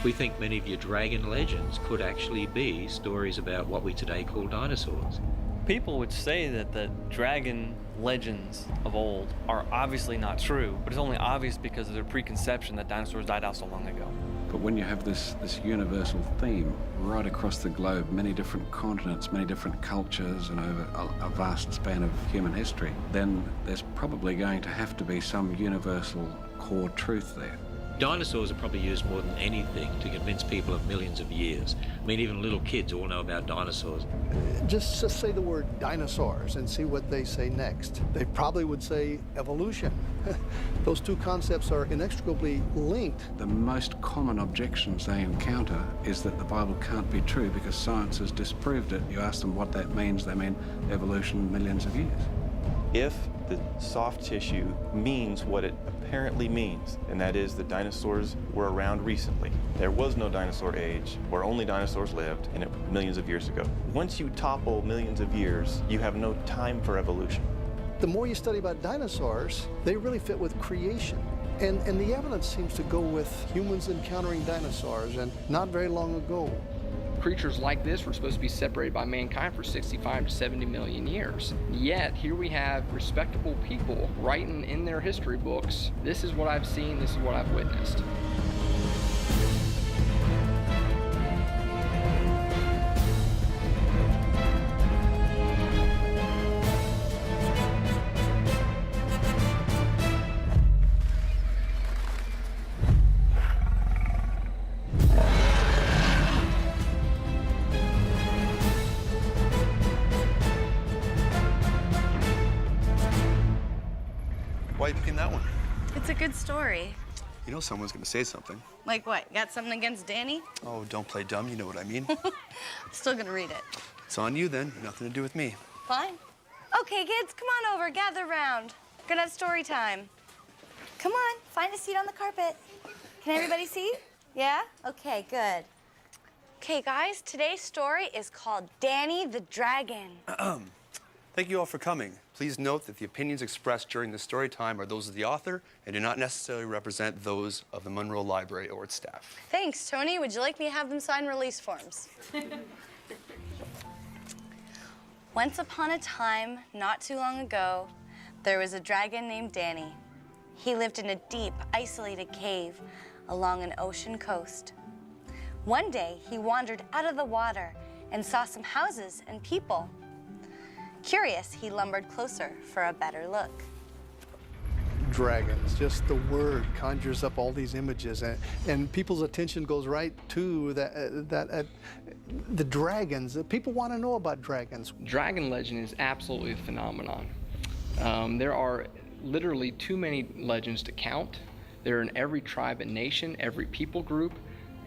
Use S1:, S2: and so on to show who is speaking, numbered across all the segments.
S1: We think many of your dragon legends could actually be stories about what we today call dinosaurs.
S2: People would say that the dragon legends of old are obviously not true, but it's only obvious because of their preconception that dinosaurs died out so long ago.
S3: But when you have this universal theme right across the globe, many different continents, many different cultures, and over a vast span of human history, then there's probably going to have to be some universal core truth there.
S1: Dinosaurs are probably used more than anything to convince people of millions of years. I mean, even little kids all know about dinosaurs.
S4: Just say the word dinosaurs and see what they say next. They probably would say evolution. Those two concepts are inextricably linked.
S3: The most common objections they encounter is that the Bible can't be true because science has disproved it. You ask them what that means, they mean evolution millions of years.
S5: If the soft tissue means what it apparently means, and that is that dinosaurs were around recently. There was no dinosaur age where only dinosaurs lived, and it was millions of years ago. Once you topple millions of years, you have no time for evolution.
S4: The more you study about dinosaurs, they really fit with creation. And the evidence seems to go with humans encountering dinosaurs, and not very long ago.
S6: Creatures like this were supposed to be separated by mankind for 65 to 70 million years. Yet, here we have respectable people writing in their history books, this is what I've seen, this is what I've witnessed.
S7: Why are you picking that one?
S8: It's a good story.
S7: You know someone's gonna say something.
S8: Like what? Got something against Danny?
S7: Oh, don't play dumb, you know what I mean.
S8: Still gonna read it.
S7: It's on you then, nothing to do with me.
S8: Fine. Okay, kids, come on over, gather around. We're gonna have story time. Come on, find a seat on the carpet. Can everybody see? Yeah? Okay, good. Okay, guys, today's story is called Danny the Dragon.
S7: Thank you all for coming. Please note that the opinions expressed during the story time are those of the author and do not necessarily represent those of the Monroe Library or its staff.
S8: Thanks, Tony. Would you like me to have them sign release forms? Once upon a time, not too long ago, there was a dragon named Danny. He lived in a deep, isolated cave along an ocean coast. One day, he wandered out of the water and saw some houses and people. Curious, he lumbered closer for a better look.
S4: Dragons, just the word conjures up all these images, and people's attention goes right to the dragons. People want to know about dragons.
S6: Dragon legend is absolutely a phenomenon. There are literally too many legends to count. They're in every tribe and nation, every people group,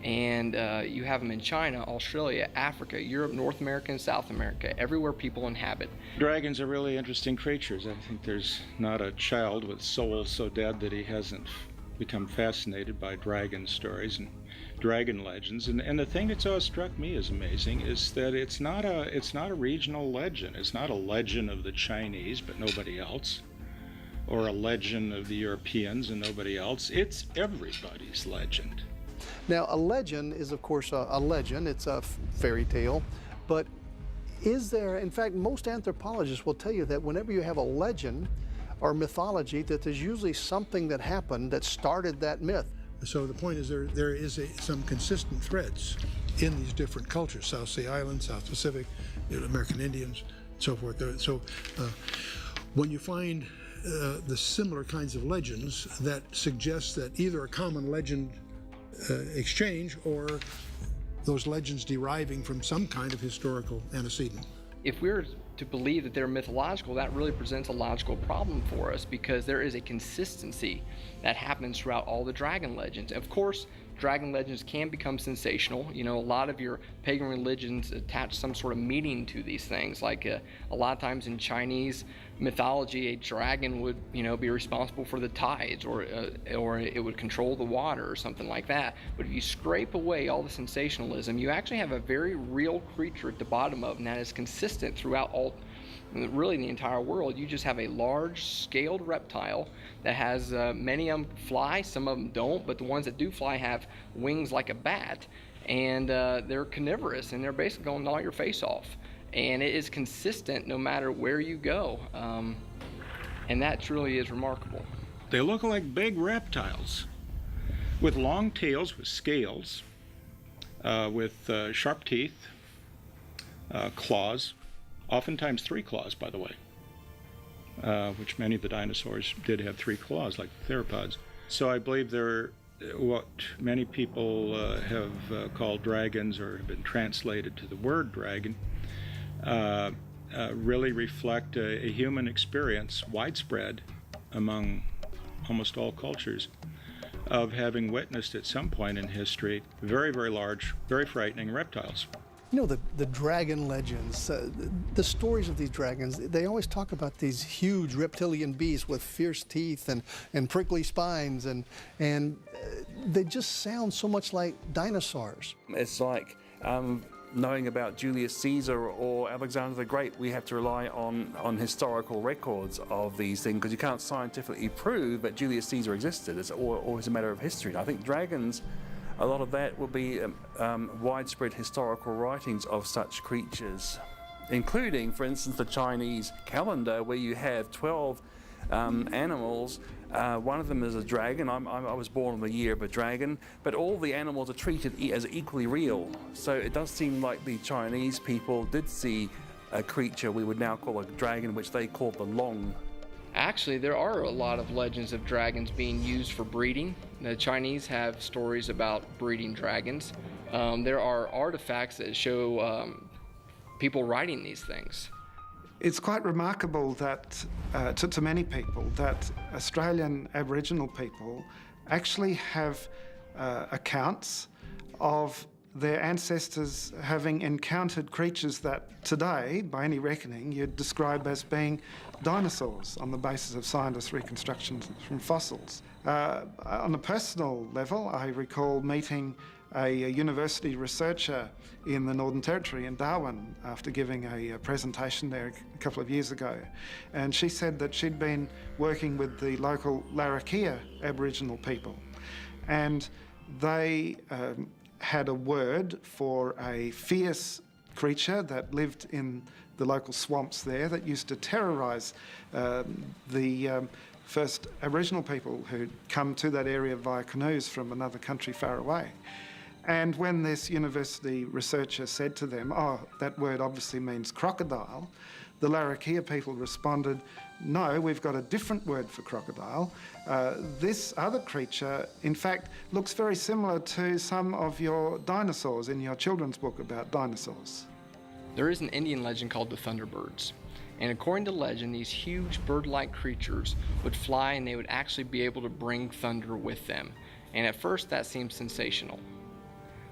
S6: and you have them in China, Australia, Africa, Europe, North America, and South America, everywhere people inhabit.
S9: Dragons are really interesting creatures. I think there's not a child with soul so dead that he hasn't become fascinated by dragon stories and dragon legends. And the thing that's always struck me as amazing is that it's not a regional legend. It's not a legend of the Chinese, but nobody else, or a legend of the Europeans and nobody else. It's everybody's legend.
S4: Now, a legend is, of course, a legend. It's a fairy tale. But is there, in fact, most anthropologists will tell you that whenever you have a legend or mythology, that there's usually something that happened that started that myth.
S10: So the point is there is some consistent threads in these different cultures, South Sea Islands, South Pacific, American Indians, and so forth. So when you find the similar kinds of legends that suggest that either a common legend exchange or those legends deriving from some kind of historical antecedent.
S6: If we're to believe that they're mythological, that really presents a logical problem for us because there is a consistency that happens throughout all the dragon legends. Of course, dragon legends can become sensational. You know, a lot of your pagan religions attach some sort of meaning to these things. Like a lot of times in Chinese mythology, a dragon would, be responsible for the tides, or it would control the water or something like that. But if you scrape away all the sensationalism, you actually have a very real creature at the bottom of, and that is consistent throughout really the entire world. You just have a large scaled reptile that has many of them fly, some of them don't, but the ones that do fly have wings like a bat, and they're carnivorous, and they're basically going to gnaw your face off. And it is consistent no matter where you go, and that truly is remarkable.
S9: They look like big reptiles with long tails, with scales, with sharp teeth, claws, oftentimes 3 claws, by the way, which many of the dinosaurs did have 3 claws, like theropods. So I believe they're what many people have called dragons, or have been translated to the word dragon, really reflect a human experience, widespread among almost all cultures, of having witnessed at some point in history very, very large, very frightening reptiles.
S4: The dragon legends, the stories of these dragons, they always talk about these huge reptilian beasts with fierce teeth and prickly spines, and they just sound so much like dinosaurs.
S11: It's like knowing about Julius Caesar or Alexander the Great. We have to rely on historical records of these things, because you can't scientifically prove that Julius Caesar existed. It's always a matter of history. And I think dragons, a lot of that will be widespread historical writings of such creatures, including, for instance, the Chinese calendar, where you have 12 animals. One of them is a dragon. I was born in the year of a dragon, but all the animals are treated as equally real. So it does seem like the Chinese people did see a creature we would now call a dragon, which they called the Long.
S6: Actually, there are a lot of legends of dragons being used for breeding. The Chinese have stories about breeding dragons. There are artifacts that show people riding these things.
S12: It's quite remarkable that, to many people, that Australian Aboriginal people actually have accounts of their ancestors having encountered creatures that today, by any reckoning, you'd describe as being dinosaurs on the basis of scientists' reconstructions from fossils. On a personal level, I recall meeting a university researcher in the Northern Territory in Darwin after giving a presentation there a couple of years ago. And she said that she'd been working with the local Larrakia Aboriginal people, and they had a word for a fierce creature that lived in the local swamps there that used to terrorise the first Aboriginal people who'd come to that area via canoes from another country far away. And when this university researcher said to them, "Oh, that word obviously means crocodile," the Larrakia people responded, "No, we've got a different word for crocodile. This other creature, in fact, looks very similar to some of your dinosaurs in your children's book about dinosaurs."
S6: There is an Indian legend called the Thunderbirds. And according to legend, these huge bird-like creatures would fly, and they would actually be able to bring thunder with them. And at first, that seems sensational.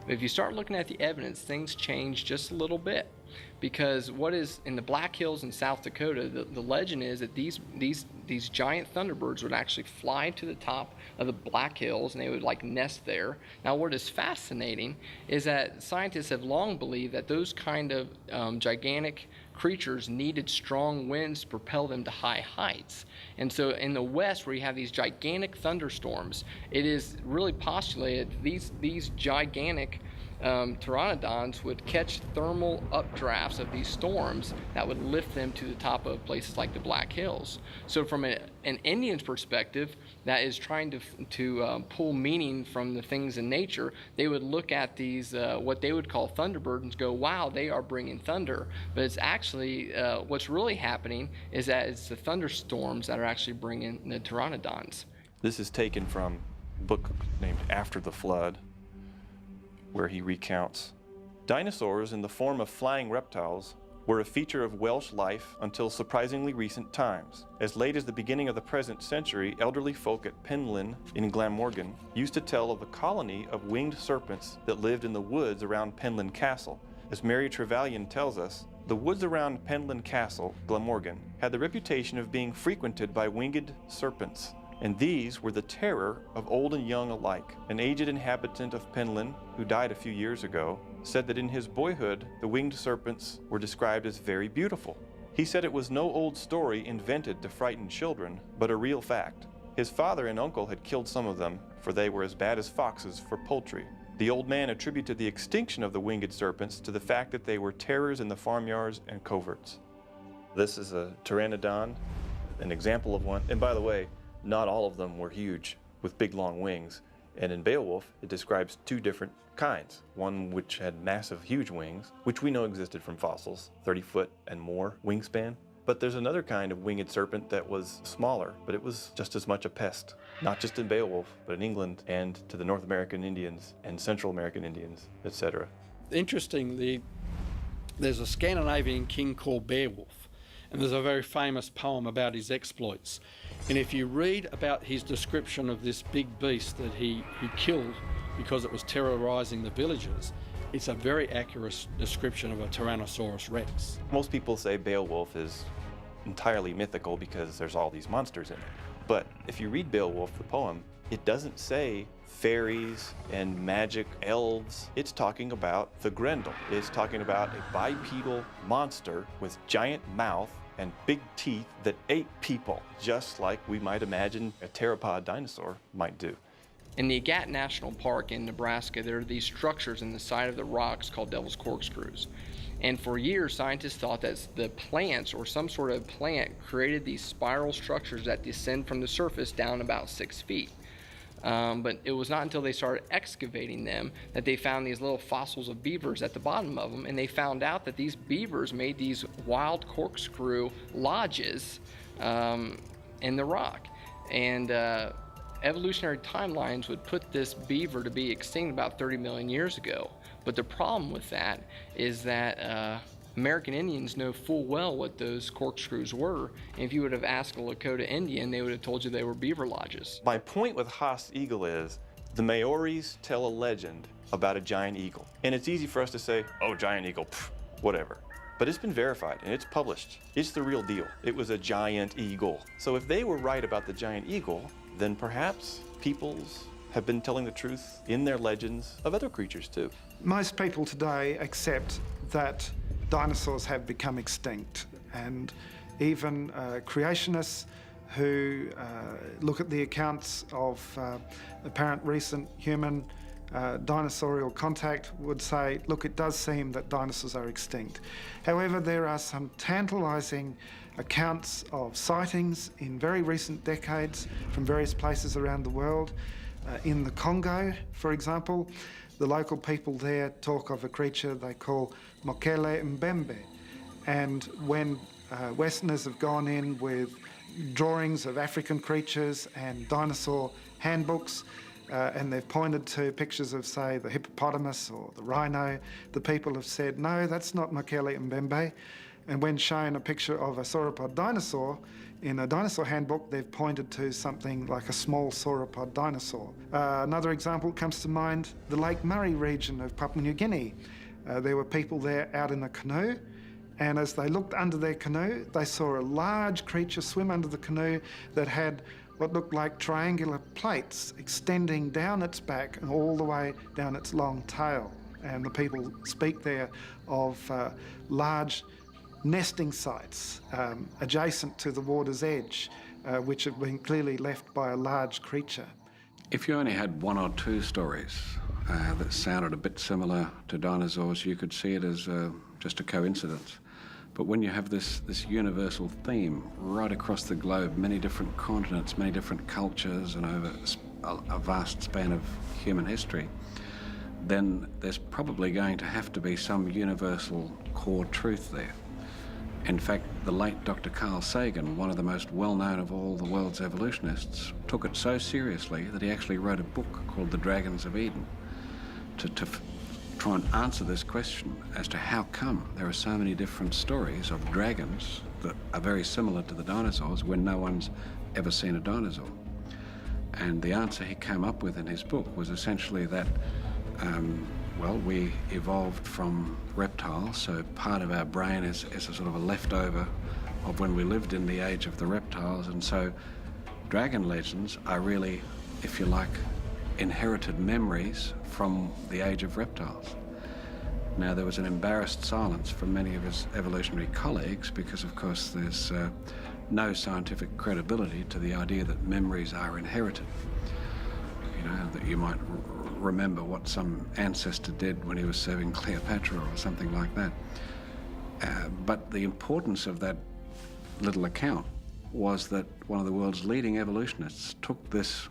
S6: But if you start looking at the evidence, things change just a little bit. Because what is in the Black Hills in South Dakota, the legend is that these giant thunderbirds would actually fly to the top of the Black Hills, and they would like nest there. Now, what is fascinating is that scientists have long believed that those kind of gigantic creatures needed strong winds to propel them to high heights. And so in the West, where you have these gigantic thunderstorms, it is really postulated these gigantic pteranodons would catch thermal updrafts of these storms that would lift them to the top of places like the Black Hills. So from an Indian's perspective, that is trying to pull meaning from the things in nature, they would look at these, what they would call thunderbirds, and go, wow, they are bringing thunder. But it's actually, what's really happening is that it's the thunderstorms that are actually bringing the pteranodons.
S5: This is taken from a book named After the Flood, where he recounts, "Dinosaurs in the form of flying reptiles were a feature of Welsh life until surprisingly recent times. As late as the beginning of the present century, elderly folk at Penllyn in Glamorgan used to tell of a colony of winged serpents that lived in the woods around Penllyn Castle. As Mary Trevelyan tells us, The woods around Penlyn Castle, Glamorgan, had the reputation of being frequented by winged serpents, and these were the terror of old and young alike. An aged inhabitant of Penlyn, who died a few years ago, said that in his boyhood, the winged serpents were described as very beautiful. He said it was no old story invented to frighten children, but a real fact. His father and uncle had killed some of them, for they were as bad as foxes for poultry. The old man attributed the extinction of the winged serpents to the fact that they were terrors in the farmyards and coverts. This is a pteranodon, an example of one. And by the way, not all of them were huge with big long wings. And in Beowulf, it describes two different kinds. One which had massive, huge wings, which we know existed from fossils, 30-foot and more wingspan. But there's another kind of winged serpent that was smaller, but it was just as much a pest, not just in Beowulf, but in England and to the North American Indians and Central American Indians, etc.
S13: Interestingly, there's a Scandinavian king called Beowulf, and there's a very famous poem about his exploits. And if you read about his description of this big beast that he killed because it was terrorizing the villagers, it's a very accurate description of a Tyrannosaurus Rex.
S5: Most people say Beowulf is entirely mythical because there's all these monsters in it. But if you read Beowulf, the poem, it doesn't say fairies and magic elves. It's talking about the Grendel. It's talking about a bipedal monster with giant mouth and big teeth that ate people, just like we might imagine a pteropod dinosaur might do.
S6: In the Agat National Park in Nebraska, there are these structures in the side of the rocks called Devil's Corkscrews. And for years, scientists thought that the plants or some sort of plant created these spiral structures that descend from the surface down about 6 feet. But it was not until they started excavating them that they found these little fossils of beavers at the bottom of them, and they found out that these beavers made these wild corkscrew lodges in the rock. And evolutionary timelines would put this beaver to be extinct about 30 million years ago. But the problem with that is that American Indians know full well what those corkscrews were. And if you would have asked a Lakota Indian, they would have told you they were beaver lodges.
S5: My point with Haast's eagle is the Maoris tell a legend about a giant eagle. And it's easy for us to say, oh, giant eagle, pff, whatever. But it's been verified and it's published. It's the real deal. It was a giant eagle. So if they were right about the giant eagle, then perhaps peoples have been telling the truth in their legends of other creatures too.
S12: Most people today accept that dinosaurs have become extinct, and even creationists who look at the accounts of apparent recent human dinosaurial contact would say, look, it does seem that dinosaurs are extinct. However, there are some tantalizing accounts of sightings in very recent decades from various places around the world. In the Congo, for example, the local people there talk of a creature they call Mokele Mbembe. And when Westerners have gone in with drawings of African creatures and dinosaur handbooks, and they've pointed to pictures of, say, the hippopotamus or the rhino, the people have said, no, that's not Mokele Mbembe. And when shown a picture of a sauropod dinosaur in a dinosaur handbook, they've pointed to something like a small sauropod dinosaur. Another example comes to mind, the Lake Murray region of Papua New Guinea. There were people there out in a canoe, and as they looked under their canoe, they saw a large creature swim under the canoe that had what looked like triangular plates extending down its back and all the way down its long tail. And the people speak there of large nesting sites adjacent to the water's edge, which have been clearly left by a large creature.
S3: If you only had one or two stories that sounded a bit similar to dinosaurs, you could see it as just a coincidence. But when you have this universal theme right across the globe, many different continents, many different cultures, and over a vast span of human history, then there's probably going to have to be some universal core truth there. In fact, the late Dr. Carl Sagan, one of the most well-known of all the world's evolutionists, took it so seriously that he actually wrote a book called The Dragons of Eden to try and answer this question as to how come there are so many different stories of dragons that are very similar to the dinosaurs when no one's ever seen a dinosaur. And the answer he came up with in his book was essentially that Well, we evolved from reptiles, so part of our brain is a sort of a leftover of when we lived in the age of the reptiles, and so dragon legends are really, if you like, inherited memories from the age of reptiles. Now, there was an embarrassed silence from many of his evolutionary colleagues because, of course, there's no scientific credibility to the idea that memories are inherited. You know, that you might remember what some ancestor did when he was serving Cleopatra or something like that. But the importance of that little account was that one of the world's leading evolutionists took this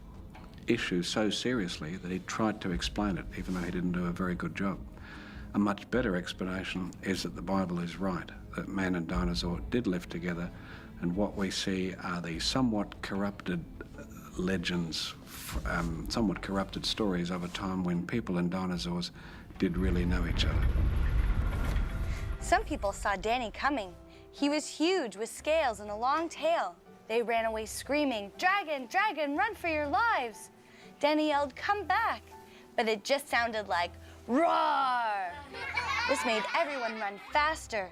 S3: issue so seriously that he tried to explain it, even though he didn't do a very good job. A much better explanation is that the Bible is right, that man and dinosaur did live together, and what we see are the somewhat corrupted legends, somewhat corrupted stories of a time when people and dinosaurs did really know each other.
S8: Some people saw Danny coming. He was huge with scales and a long tail. They ran away screaming, "Dragon, dragon, run for your lives!" Danny yelled, "Come back!" But it just sounded like, "Roar!" This made everyone run faster.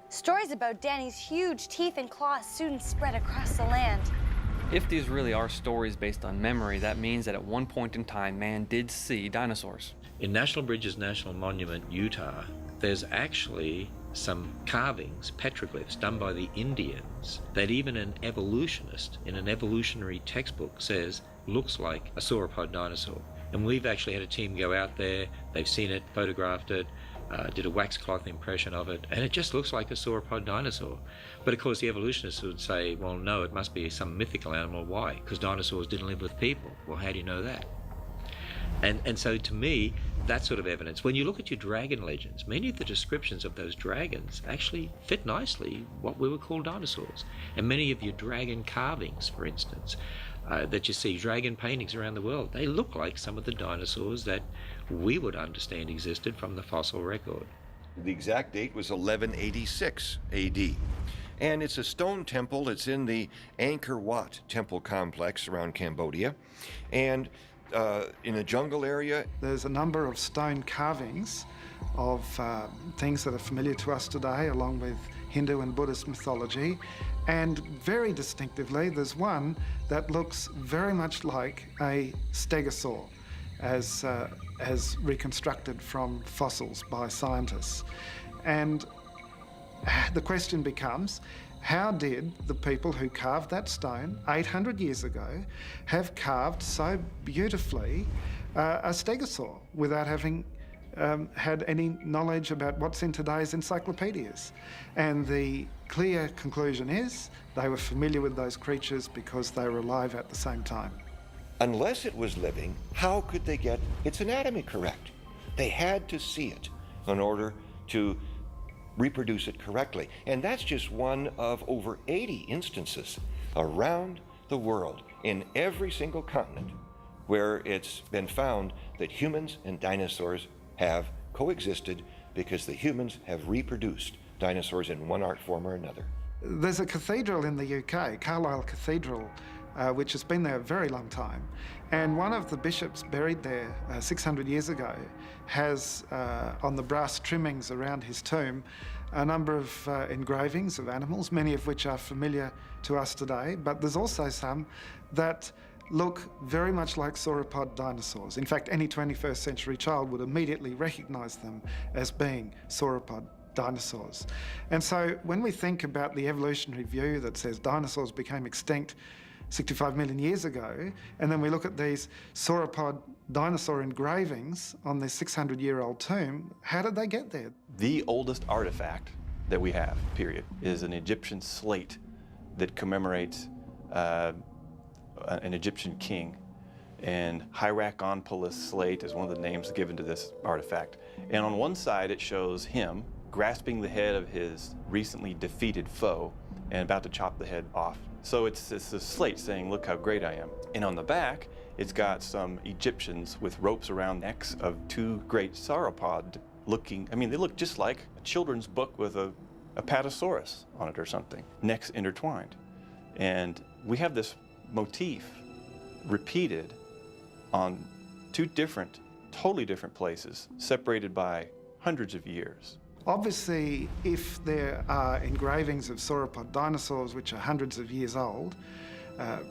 S8: Stories about Danny's huge teeth and claws soon spread across the land.
S2: If these really are stories based on memory, that means that at one point in time, man did see dinosaurs.
S1: In National Bridges National Monument, Utah, there's actually some carvings, petroglyphs, done by the Indians that even an evolutionist in an evolutionary textbook says looks like a sauropod dinosaur. And we've actually had a team go out there, they've seen it, photographed it, did a wax cloth impression of it, and it just looks like a sauropod dinosaur. But of course the evolutionists would say, well, no, it must be some mythical animal. Why? Because dinosaurs didn't live with people. Well, how do you know that? And so to me, that sort of evidence, when you look at your dragon legends, many of the descriptions of those dragons actually fit nicely what we would call dinosaurs. And many of your dragon carvings, for instance, that you see, dragon paintings around the world, they look like some of the dinosaurs that we would understand existed from the fossil record.
S14: The exact date was 1186 AD. And it's a stone temple. It's in the Angkor Wat temple complex around Cambodia. And in a jungle area.
S12: There's a number of stone carvings of things that are familiar to us today, along with Hindu and Buddhist mythology. And very distinctively, there's one that looks very much like a stegosaur, as reconstructed from fossils by scientists. And the question becomes, how did the people who carved that stone 800 years ago have carved so beautifully a stegosaur without having had any knowledge about what's in today's encyclopedias? And the clear conclusion is they were familiar with those creatures because they were alive at the same time.
S14: Unless it was living, how could they get its anatomy correct? They had to see it in order to reproduce it correctly. And that's just one of over 80 instances around the world in every single continent where it's been found that humans and dinosaurs have coexisted because the humans have reproduced dinosaurs in one art form or another.
S12: There's a cathedral in the UK, Carlisle Cathedral, which has been there a very long time. And one of the bishops buried there 600 years ago has, on the brass trimmings around his tomb, a number of engravings of animals, many of which are familiar to us today, but there's also some that look very much like sauropod dinosaurs. In fact, any 21st century child would immediately recognize them as being sauropod dinosaurs. And so when we think about the evolutionary view that says dinosaurs became extinct 65 million years ago, and then we look at these sauropod dinosaur engravings on this 600-year-old tomb, how did they get there?
S5: The oldest artifact that we have, period, is an Egyptian slate that commemorates an Egyptian king. And Hierakonpolis slate is one of the names given to this artifact. And on one side it shows him grasping the head of his recently defeated foe and about to chop the head off. So it's a slate saying, look how great I am. And on the back, it's got some Egyptians with ropes around necks of two great sauropod looking, I mean, they look just like a children's book with a Apatosaurus on it or something, necks intertwined. And we have this motif repeated on two different totally different places, separated by hundreds of years.
S12: Obviously, if there are engravings of sauropod dinosaurs which are hundreds of years old,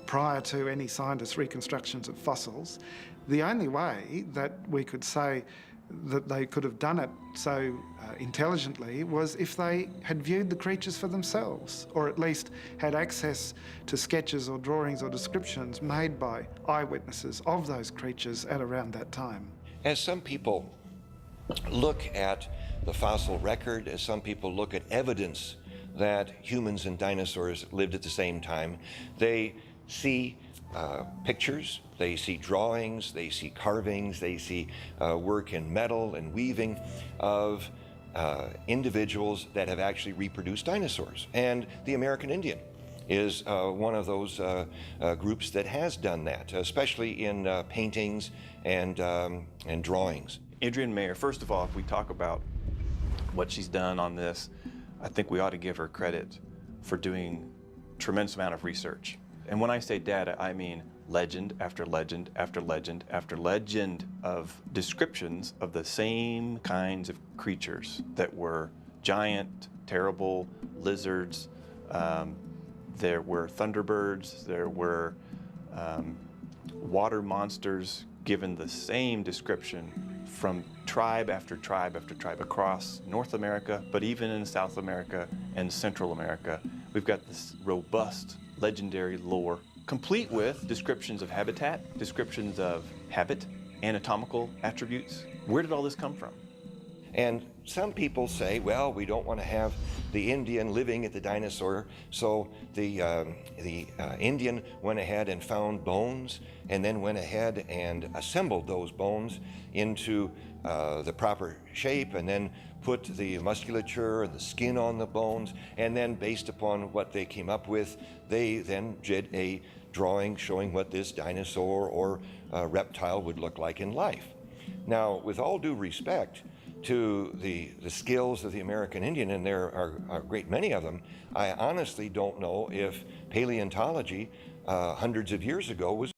S12: prior to any scientists' reconstructions of fossils, the only way that we could say that they could have done it so intelligently was if they had viewed the creatures for themselves, or at least had access to sketches or drawings or descriptions made by eyewitnesses of those creatures at around that time.
S14: As some people look at the fossil record, as some people look at evidence that humans and dinosaurs lived at the same time, they see pictures, they see drawings, they see carvings, they see work in metal and weaving of individuals that have actually reproduced dinosaurs. And the American Indian is one of those groups that has done that, especially in paintings and drawings.
S5: Adrienne Mayer, first of all, if we talk about what she's done on this, I think we ought to give her credit for doing a tremendous amount of research. And when I say data, I mean legend after legend after legend after legend of descriptions of the same kinds of creatures that were giant, terrible lizards. There were thunderbirds, there were water monsters given the same description from tribe after tribe after tribe across North America, but even in South America and Central America. We've got this robust, legendary lore, complete with descriptions of habitat, descriptions of habit, anatomical attributes. Where did all this come from?
S14: And some people say, well, we don't want to have the Indian living at the dinosaur, so the Indian went ahead and found bones and then went ahead and assembled those bones into the proper shape and then put the musculature and the skin on the bones, and then based upon what they came up with, they then did a drawing showing what this dinosaur or reptile would look like in life. Now, with all due respect to the skills of the American Indian, and there are a great many of them, I honestly don't know if paleontology hundreds of years ago was